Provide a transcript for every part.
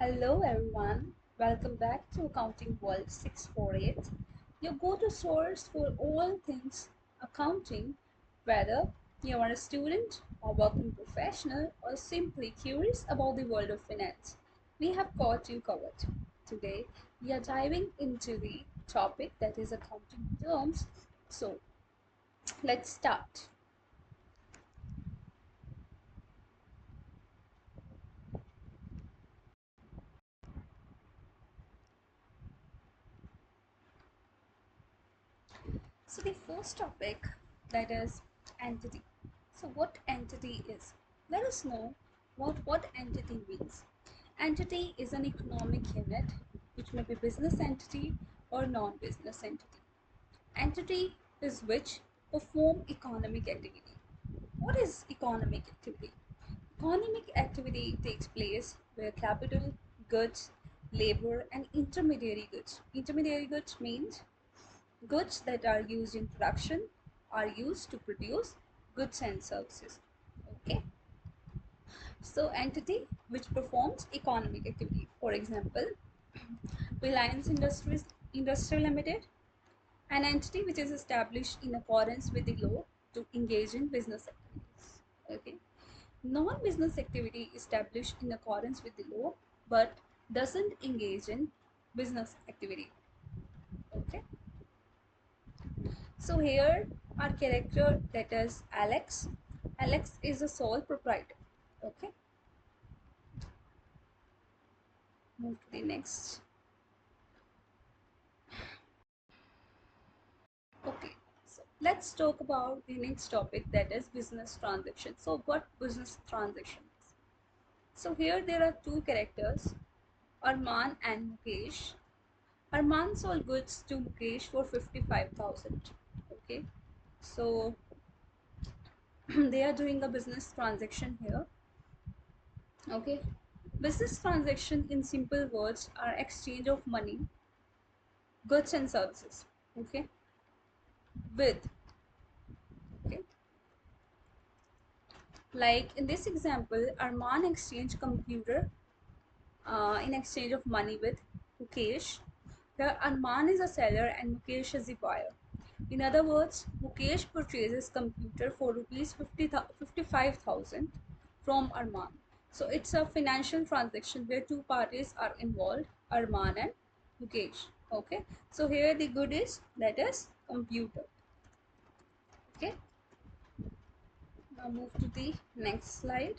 Hello everyone, welcome back to Accounting World 648, your go-to source for all things accounting, whether you are a student or working professional or simply curious about the world of finance. We have got you covered. Today, we are diving into the topic that is accounting terms. So, let's start. So the first topic, that is entity. So what entity is? Let us know what entity means. Entity is an economic unit which may be business entity or non-business entity. Entity is which perform economic activity. What is economic activity? Economic activity takes place where capital, goods, labor and intermediary goods. Intermediary goods means goods that are used in production are used to produce goods and services. Okay, so entity which performs economic activity, for example, Reliance Industries Industrial Limited, an entity which is established in accordance with the law to engage in business activities. Okay, non-business activity established in accordance with the law but doesn't engage in business activity. Okay, so here our character, that is Alex. Alex is a sole proprietor. Okay, move to the next. Okay, so let's talk about the next topic, that is business transaction. So what business transaction is? So here there are two characters, Arman and Mukesh. Arman sold goods to Mukesh for 55,000. Okay, so they are doing a business transaction here. Okay, business transaction in simple words are exchange of money, goods and services. Okay, with, okay, like in this example, Arman exchanged computer in exchange of money with Mukesh. The Arman is a seller and Mukesh is the buyer. In other words, Mukesh purchases computer for rupees 55,000 from Arman. So it's a financial transaction where two parties are involved, Arman and Mukesh. Okay, so here the good is, that is computer. Okay, now move to the next slide.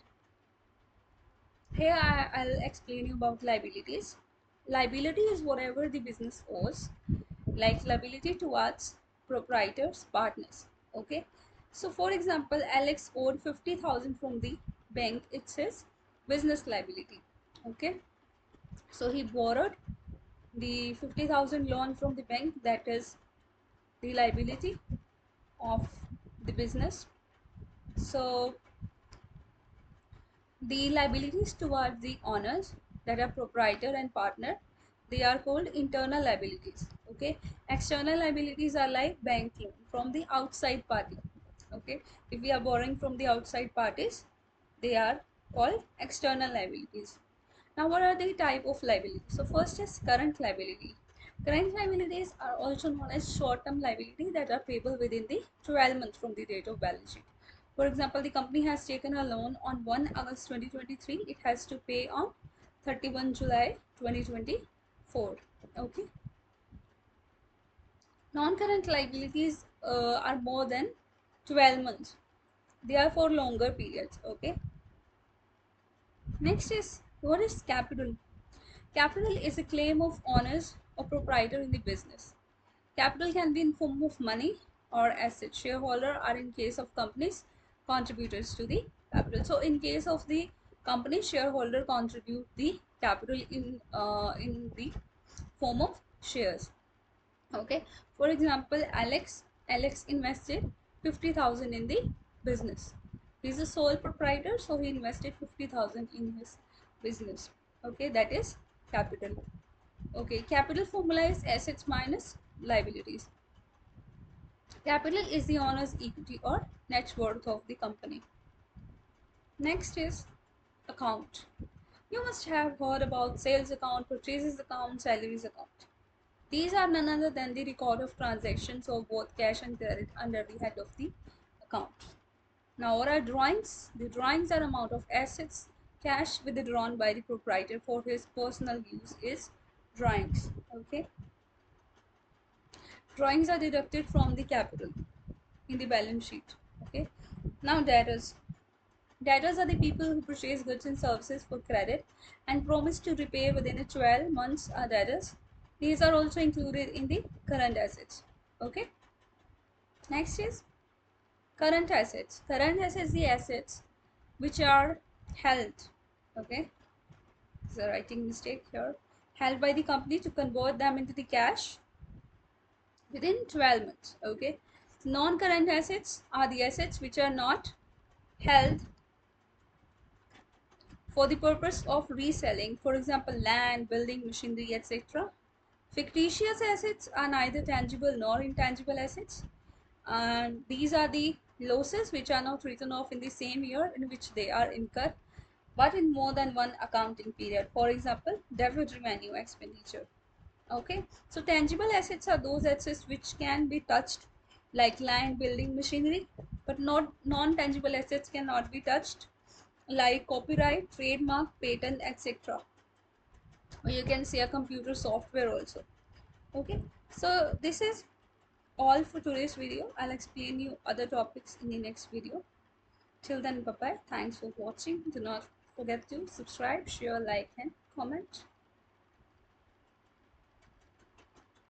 Here I'll explain you about liabilities. Liability is whatever the business owes, like liability towards proprietors, partners. Okay, so for example, Alex owed 50,000 from the bank. It's his business liability. Okay, so he borrowed the 50,000 loan from the bank, that is the liability of the business. So the liabilities towards the owners, that are proprietor and partner, they are called internal liabilities. Okay, external liabilities are like bank loan from the outside party. Okay, if we are borrowing from the outside parties, they are called external liabilities. Now what are the type of liability? So first is current liability. Current liabilities are also known as short-term liability that are payable within the 12 months from the date of balance sheet. For example, the company has taken a loan on 1 August 2023. It has to pay on 31 July 2024. Okay. Non-current liabilities are more than 12 months. They are for longer periods. Okay. Next is, what is capital? Capital is a claim of owners or proprietor in the business. Capital can be in form of money or asset. Shareholder are, in case of companies, contributors to the capital. So in case of the company, shareholder contribute the capital in the form of shares. Okay. For example, Alex invested 50,000 in the business. He's a sole proprietor, so he invested 50,000 in his business. Okay, that is capital. Okay, capital formula is assets minus liabilities. Capital is the owner's equity or net worth of the company. Next is account. You must have heard about sales account, purchases account, salaries account. These are none other than the record of transactions of both cash and credit under the head of the account. Now, what are drawings? The drawings are amount of assets cash withdrawn by the proprietor for his personal use is drawings. Okay. Drawings are deducted from the capital in the balance sheet. Okay. Now, debtors. Debtors are the people who purchase goods and services for credit and promise to repay within a 12 months are debtors. These are also included in the current assets. Okay. Next is current assets. Current assets, the assets which are held. Okay. It's a writing mistake here. Held by the company to convert them into the cash within 12 months. Okay. Non-current assets are the assets which are not held for the purpose of reselling, for example, land, building, machinery, etc. Fictitious assets are neither tangible nor intangible assets, and these are the losses which are not written off in the same year in which they are incurred, but in more than one accounting period. For example, debit revenue expenditure. Okay, so tangible assets are those assets which can be touched, like land, building, machinery, but not non-tangible assets cannot be touched, like copyright, trademark, patent, etc. Or you can say a computer software also. Okay, so this is all for today's video. I'll explain you other topics in the next video. Till then, bye bye. Thanks for watching. Do not forget to subscribe, share, like, and comment.